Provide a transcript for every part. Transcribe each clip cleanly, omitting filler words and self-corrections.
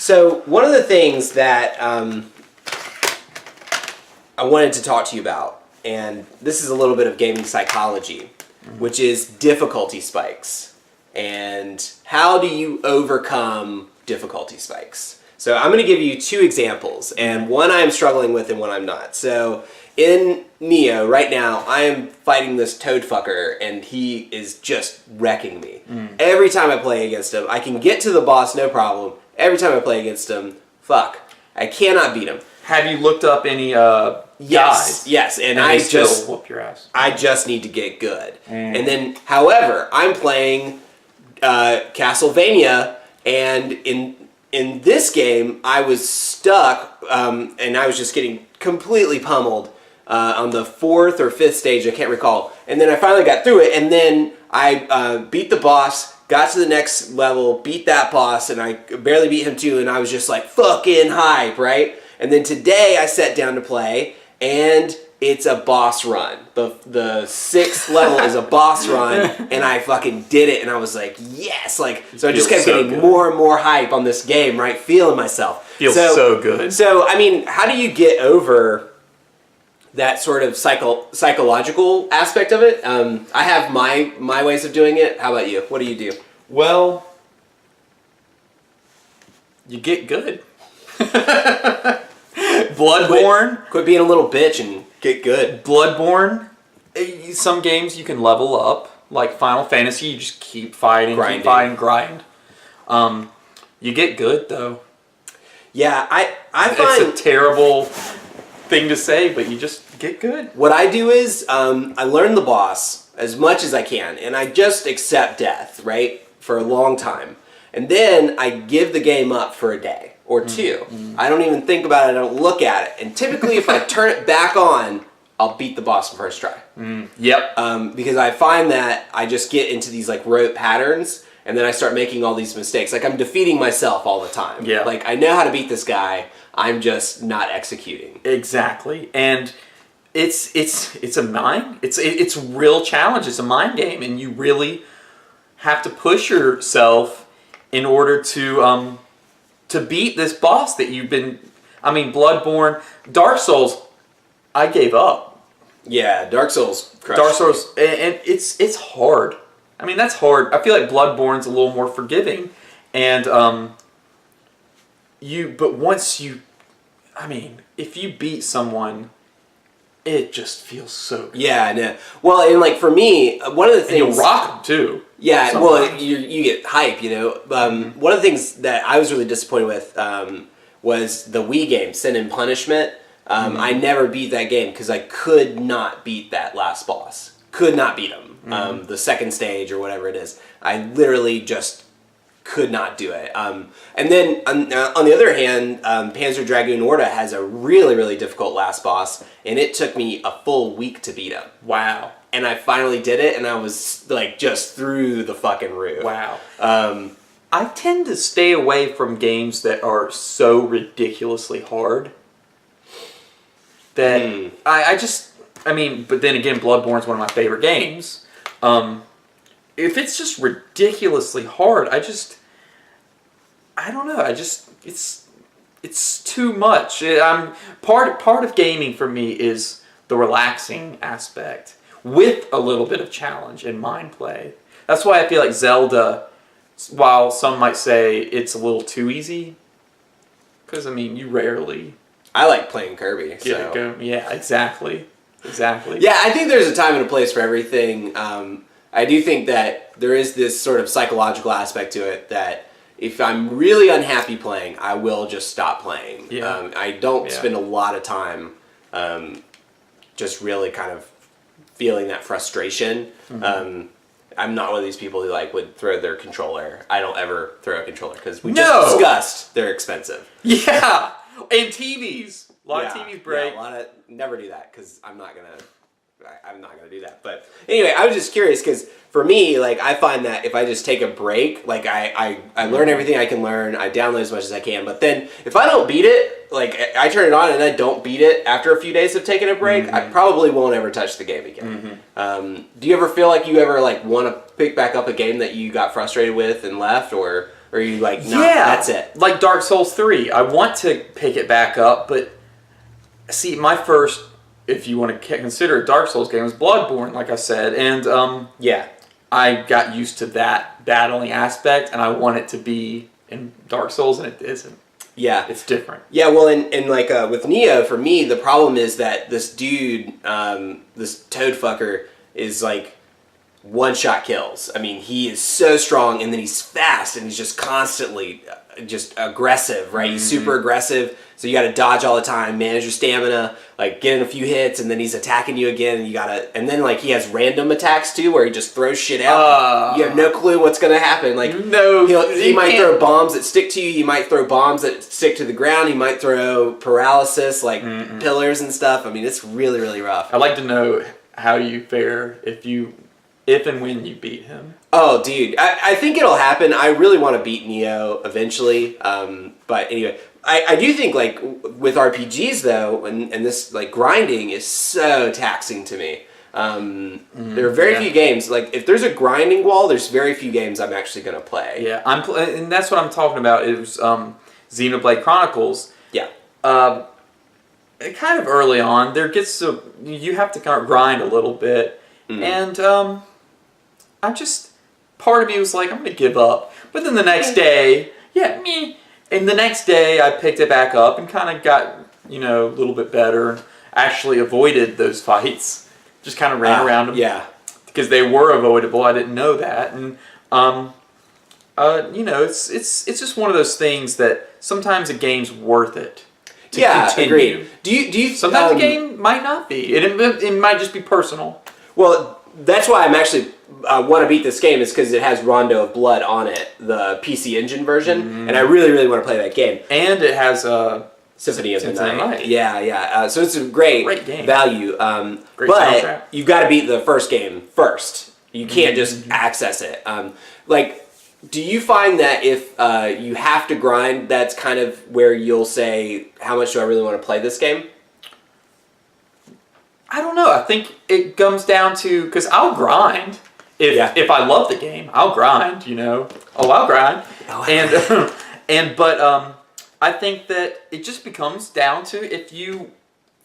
So one of the things that I wanted to talk to you about, and this is a little bit of gaming psychology, which is difficulty spikes. And how do you overcome difficulty spikes? So I'm going to give you two examples, and one I'm struggling with and one I'm not. So in Neo, right now, I am fighting this toad fucker, and he is just wrecking me. Every time I play against him, I can get to the boss, no problem. Every time I play against him, fuck, I cannot beat him. Have you looked up any Yes, guides? yes, and And I they still just whoop your ass. I just need to get good. And then, however, I'm playing Castlevania, and in this game, I was stuck, and I was just getting completely pummeled on the 4th or 5th stage, I can't recall. And then I finally got through it, and then I beat the boss, got to the next level, beat that boss, and I barely beat him too, and I was just like, fucking hype, right? And then today I sat down to play, and it's a boss run. The 6th level is a boss run, and I fucking did it, and I was like, yes! Like, so I just kept getting more and more hype on this game, right? Feeling myself. Feels so good. So, I mean, how do you get over that sort of psychological aspect of it? I have my ways of doing it. How about you? What do you do? Well, you get good. Bloodborne. Quit being a little bitch and get good. Bloodborne. Some games you can level up, like Final Fantasy. You just keep fighting, grind. You get good though. Yeah, I find it's a terrible thing to say, but you just get good. What I do is I learn the boss as much as I can, and I just accept death, right, for a long time, and then I give the game up for a day or two. I don't even think about it. I don't look at it, and typically, if I turn it back on, I'll beat the boss the first try. Yep. Because I find that I just get into these like rote patterns, and then I start making all these mistakes. Like I'm defeating myself all the time. Yeah. Like I know how to beat this guy. I'm just not executing. Exactly. And it's a mind. It's a real challenge. It's a mind game, and you really have to push yourself in order to beat this boss that you've been. I mean, Bloodborne, Dark Souls. I gave up. Yeah, Dark Souls. Dark Souls, and it's hard. I mean, that's hard. I feel like Bloodborne's a little more forgiving, and but once you, I mean, if you beat someone, it just feels so good. Yeah, I know. Well, and like for me, one of the things... And you'll rock them too. Yeah, sometimes. Well, you get hype, you know. One of the things that I was really disappointed with was the Wii game, Sin and Punishment. I never beat that game because I could not beat that last boss. Could not beat him. The second stage or whatever it is. I literally just could not do it. And then on the other hand, Panzer Dragoon Orta has a really, really difficult last boss, and it took me a full week to beat him. Wow. And I finally did it, and I was like just through the fucking roof. Wow. I tend to stay away from games that are so ridiculously hard that I mean, but then again, Bloodborne's one of my favorite games. If it's just ridiculously hard, I don't know. It's too much. Part of gaming for me is the relaxing aspect with a little bit of challenge and mind play. That's why I feel like Zelda, while some might say it's a little too easy, because I mean, you rarely. I like playing Kirby. So. Yeah, exactly. Yeah, I think there's a time and a place for everything. I do think that there is this sort of psychological aspect to it that if I'm really unhappy playing, I will just stop playing. Yeah. I don't spend a lot of time just really kind of feeling that frustration. I'm not one of these people who like would throw their controller. I don't ever throw a controller because we just discussed they're expensive. Yeah, and TVs. A lot of TVs break. Yeah, never do that because I'm not gonna do that. But anyway, I was just curious because for me, like I find that if I just take a break, like I learn everything I can learn, I download as much as I can. But then if I don't beat it, like I turn it on and I don't beat it after a few days of taking a break, I probably won't ever touch the game again. Do you ever feel like you ever like want to pick back up a game that you got frustrated with and left, or Or are you like, nah, yeah, that's it? Like Dark Souls 3. I want to pick it back up, but see, my first, if you want to consider a Dark Souls game, was Bloodborne, like I said, and Yeah. I got used to that battling aspect, and I want it to be in Dark Souls, and it isn't. Yeah. It's different. Yeah, well, and like with Neo, for me, the problem is that this dude, this toad fucker, is like one-shot kills. I mean, he is so strong, and then he's fast, and he's just constantly just aggressive, right? He's super aggressive, so you got to dodge all the time, manage your stamina, like get in a few hits, and then he's attacking you again, and you gotta, and then like he has random attacks too, where he just throws shit out. You have no clue what's gonna happen. Like he might throw bombs that stick to you. He might throw bombs that stick to the ground. He might throw paralysis, like pillars and stuff. I mean, it's really, really rough. I'd like to know how you fare if and when you beat him. Oh, dude, I think it'll happen. I really want to beat Neo eventually. But anyway, I do think like with RPGs though, and this like grinding is so taxing to me. There are very few games, like if there's a grinding wall, there's very few games I'm actually going to play. Yeah, and that's what I'm talking about. It was Xenoblade Chronicles. Yeah. Kind of early on, you have to kind of grind a little bit, and part of me was like, I'm going to give up. But then the next day, and the next day I picked it back up and kind of got, a little bit better, and actually avoided those fights. Just kind of ran around them. Yeah. Because they were avoidable. I didn't know that. And, it's just one of those things that sometimes a game's worth it. Continue. Agreed. Do you sometimes the game might not be. It might just be personal. Well, that's why I'm actually want to beat this game, is because it has Rondo of Blood on it, the PC Engine version, and I really, really want to play that game. And it has Symphony of the Symphony Night. Yeah. So it's a great game. value. Great but soundtrack. You've got to beat the first game first. You can't just access it. Do you find that if you have to grind, that's kind of where you'll say, how much do I really want to play this game? I don't know. I think it comes down to, because I'll grind. If I love the game, I'll grind, I'll grind. But I think that it just becomes down to if you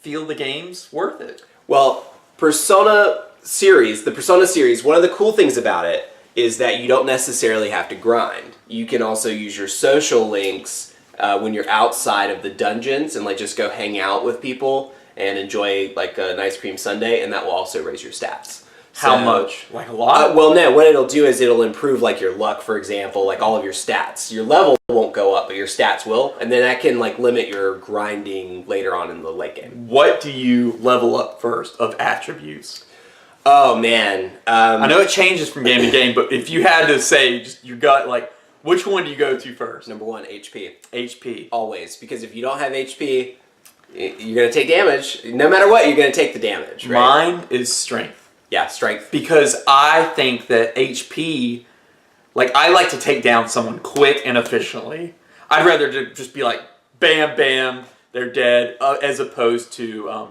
feel the game's worth it. Well, the Persona series, one of the cool things about it is that you don't necessarily have to grind. You can also use your social links when you're outside of the dungeons and like just go hang out with people and enjoy like an ice cream sundae, and that will also raise your stats. How much? Like a lot? Well, no. What it'll do is it'll improve like your luck, for example, like all of your stats. Your level won't go up, but your stats will, and then that can like limit your grinding later on in the late game. What do you level up first of attributes? Oh man, I know it changes from game to game, but if you had to say just your gut, like which one do you go to first? Number 1, HP. HP. Always, because if you don't have HP, you're gonna take damage. No matter what, you're gonna take the damage. Right? Mine is strength. Yeah, strength. Because I think that HP, like I like to take down someone quick and efficiently. I'd rather just be like, bam, bam, they're dead, as opposed to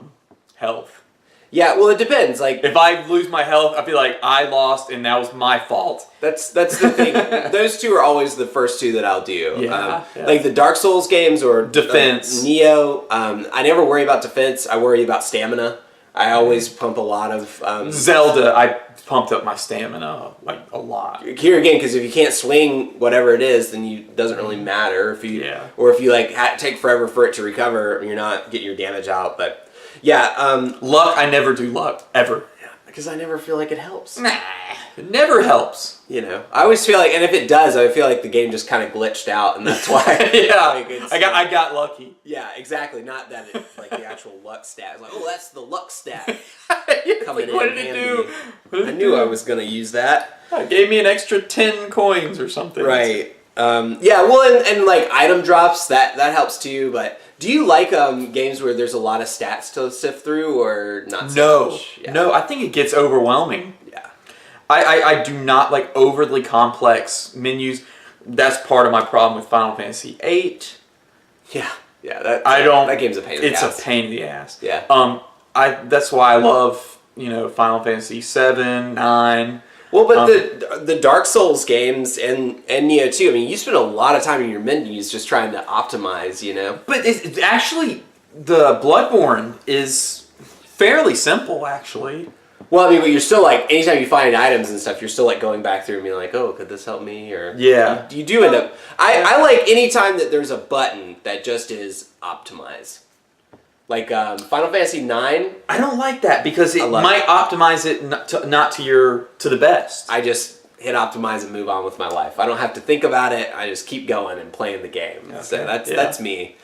health. Yeah, well, it depends. Like, if I lose my health, I feel like I lost and that was my fault. That's the thing. Those two are always the first two that I'll do. Yeah. Like the Dark Souls games or defense. Neo. I never worry about defense. I worry about stamina. I always pump a lot of... Zelda, I pumped up my stamina like a lot. Here again, because if you can't swing whatever it is, then it doesn't really matter. Or if you like take forever for it to recover, you're not getting your damage out. But yeah, luck. I never do luck ever. Yeah, because I never feel like it helps. Nah, it never helps. I always feel like, and if it does, I feel like the game just kind of glitched out, and that's why. I got lucky. Yeah, exactly. Not that it, like the actual luck stat. It's like, oh, that's the luck stat coming in. What did it do? I knew I was gonna use that. It gave me an extra 10 coins or something. Right. Yeah. Well, and like item drops that helps too. But do you like games where there's a lot of stats to sift through, or not? So much? Yeah. No. I think it gets overwhelming. Yeah. I do not like overly complex menus. That's part of my problem with Final Fantasy VIII. Yeah. Yeah. That game's a pain in the ass. It's a pain in the ass. Yeah. That's why I love Final Fantasy 7, 9. Well, but the Dark Souls games and Neo 2, I mean, you spend a lot of time in your menus just trying to optimize, you know? But it's actually, the Bloodborne is fairly simple, actually. Well, I mean, but you're still like, anytime you find items and stuff, you're still like going back through and being like, oh, could this help me? Or Yeah. you do end up. I like any time that there's a button that just is optimize. Like Final Fantasy 9. I don't like that because it love might optimize it not to the best. I just hit optimize and move on with my life. I don't have to think about it. I just keep going and playing the game. So that's me.